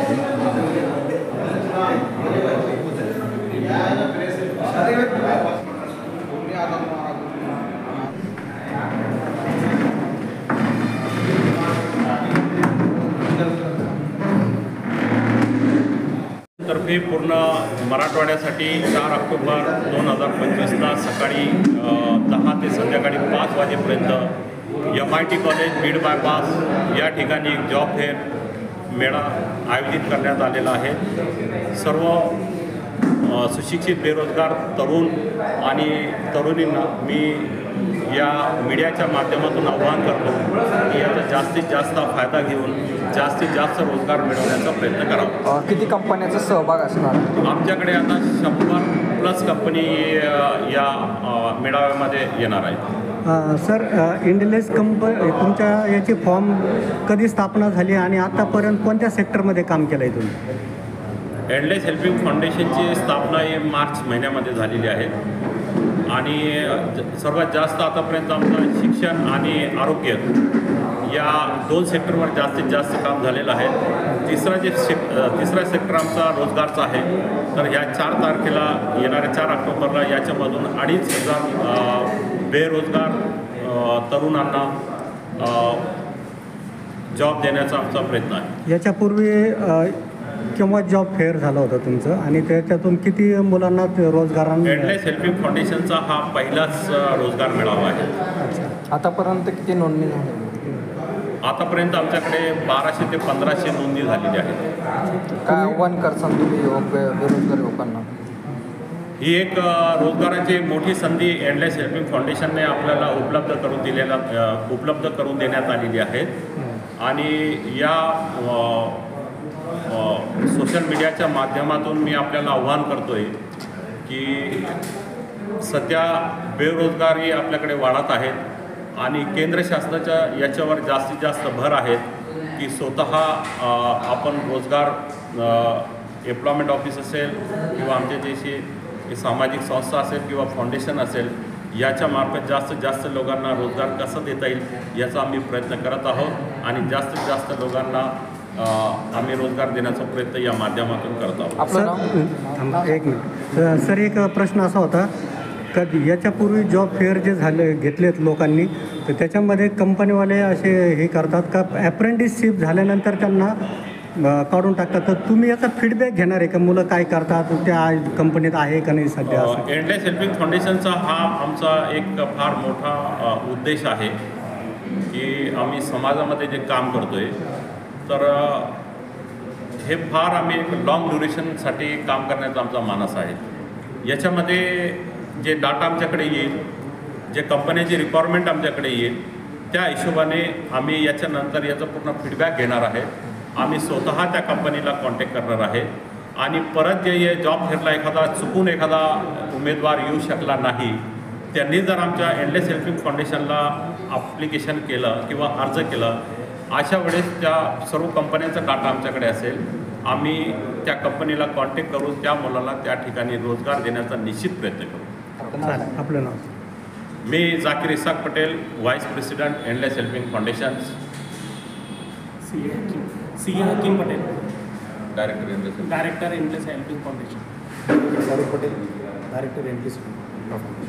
तर्फे पूर्ण मराठवाड्यासाठी 4 ऑक्टोबर 2025ला सकाळी 10 ते संध्याकाळी 5 वाजेपर्यंत MIT कॉलेज बीड बायपास या ठिकाणी एक जॉब फेअर मेळा आयोजित करण्यात आलेला आहे। सर्व सुशिक्षित बेरोजगार तरुण आणि तरुणींना मी या मीडियाच्या माध्यमातून आवाहन करतो की याचा जास्तीत जास्त फायदा घेऊन जास्तीत जास्त रोजगार मिळवण्याचा प्रयत्न करावा। किती कंपन्यांचा सहभाग असणार? आमच्याकडे आता 100+ कंपनी या मेळाव्यामध्ये येणार आहेत। सर, इंडलेस तुमच्या याची फॉर्म कधी स्थापना झाली आणि आतापर्यंत कोणत्या सेक्टरमध्ये काम केलं आहे तुम्ही? एंडलेस हेल्पिंग फाउंडेशनची स्थापना ही मार्च महिन्यामध्ये झालेली आहे आणि सर्वात जास्त आतापर्यंत आमचं शिक्षण आणि आरोग्य या 2 सेक्टरवर जास्तीत जास्त काम झालेलं आहे। तिसरा सेक्टर आमचा रोजगारचा आहे। तर ह्या 4 तारखेला येणाऱ्या 4 ऑक्टोबरला याच्यामधून 2,500 बेरोजगार तरुणांना जॉब देण्याचा आमचा प्रयत्न आहे। याच्यापूर्वी केव्हा जॉब फेअर झालं होतं तुमचं आणि त्याच्यातून किती मुलांना रोजगारांना? एंडलेस हेल्पिंग फाउंडेशनचा हा पहिलाच रोजगार मेळावा आहे। आतापर्यंत किती नोंदणी झाली? आतापर्यंत आमच्याकडे 1200 ते 1500 नोंदणी झालेली आहे। काय आव्हान करसान तुम्ही बेरोजगार लोकांना? ही एक रोजगाराची मोठी संधी एंडलेस हेल्पिंग फाउंडेशनने आपल्याला उपलब्ध करून देण्यात आलेली आहे आणि या सोशल मीडियाच्या माध्यमातून मी आपल्याला आव्हान करतोय की सध्या बेरोजगारी आपल्याकडे वाढत आहेत आणि केंद्र शासनाच्या याच्यावर जास्तीत जास्त भर आहेत की स्वतः आपण रोजगार एम्प्लॉयमेंट ऑफिस असेल किंवा आमचे जे सामाजिक संस्था असेल किंवा फाउंडेशन असेल याच्या मार्फत जास्तीत जास्त लोकांना रोजगार कसा देता येईल याचा आम्ही प्रयत्न करत आहोत आणि जास्तीत जास्त लोकांना आम्ही रोजगार देण्याचा प्रयत्न या माध्यमातून करत आहोत। एक मिनिट सर, एक प्रश्न असा होता कधी याच्यापूर्वी जॉब फेअर जे घेतलेत लोकांनी तर त्याच्यामध्ये कंपनीवाले असे हे करतात का अप्रेंटिसशिप झाल्यानंतर त्यांना काढून टाकतात, तर तुम्ही याचा फीडबॅक घेणार आहे का? मुलं काय करतात त्या कंपनीत आहे का नाही सध्या? एंडलेस हेल्पिंग फाउंडेशनचा हा आमचा एक फार मोठा उद्देश आहे की आम्ही समाजामध्ये जे काम करतोय तर हे फार आम्ही एक लॉंग ड्युरेशनसाठी काम करण्याचा आमचा मानस आहे। याच्यामध्ये जे डाटा आमच्याकडे येईल, जे कंपन्याची रिक्वायरमेंट आमच्याकडे येईल त्या हिशोबाने आम्ही याच्यानंतर याचा पूर्ण फीडबॅक घेणार आहे। आम्ही स्वतः त्या कंपनीला कॉन्टॅक्ट करणार आहे आणि परत जे जॉब फेअरला चुकून एखादा उमेदवार येऊ शकला नाही, त्यांनी जर आमच्या एंडलेस हेल्पिंग फाउंडेशनला ॲप्लिकेशन केलं किंवा अर्ज केला, अशा वेळेस त्या सर्व कंपन्यांचा डाटा आमच्याकडे असेल। आम्ही त्या कंपनीला कॉन्टॅक्ट करून त्या मुलाला त्या ठिकाणी रोजगार देण्याचा निश्चित प्रयत्न करू। आपलं नाव? मी Zakir Isaq Patel, vice president endless helping foundation. सी Hakim Patel, director endless helping foundation. Patel, director endless.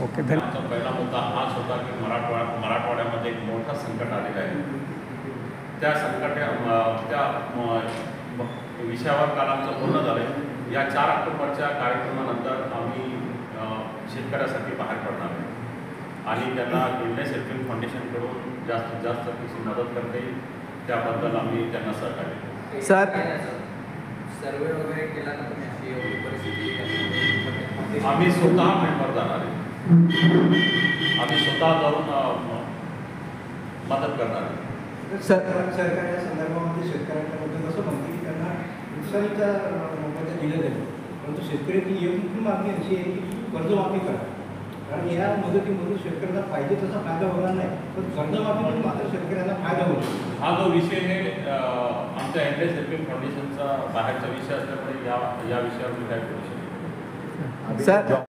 Okay, धन्यवाद। पहिला मुद्दा हाच होता की मराठवाड्यामध्ये एक मोठा संकट आलेलं आहे। त्या विषयावर काल आमचं बोलणं झालं आहे। या 4 ऑक्टोबरच्या कार्यक्रमानंतर आम्ही शेतकऱ्यासाठी बाहेर पडणार आहे आणि त्यांना एंडलेस हेल्पिंग फाउंडेशनकडून जास्तीत जास्त कशी मदत करता येईल त्याबद्दल आम्ही त्यांना सहकार्य सर सर्वे वगैरे केला ना तुम्ही? एवढी परिस्थिती आम्ही स्वतः मेंबर जाणार आहे, आम्ही स्वतः जाऊन मदत करणार आहे। सरकारच्या संदर्भामध्ये शेतकऱ्यांच्याबद्दल असं म्हणते की त्यांना नुकसानीचा मोबदला दिला जातो, परंतु शेतकऱ्यांची योग्य मागणी अशी आहे की कर्जमाफी करा, कारण या मदतीमधून शेतकऱ्यांना पाहिजे तसा फायदा होणार नाही, पण कर्जमाफीतून मात्र शेतकऱ्यांना फायदा होतो। हा जो विषय आहे आमच्या एंडलेस हेल्पिंग फाउंडेशनचा बाहेरचा विषय असल्यामुळे या विषयावर मी काय करू शकतो सर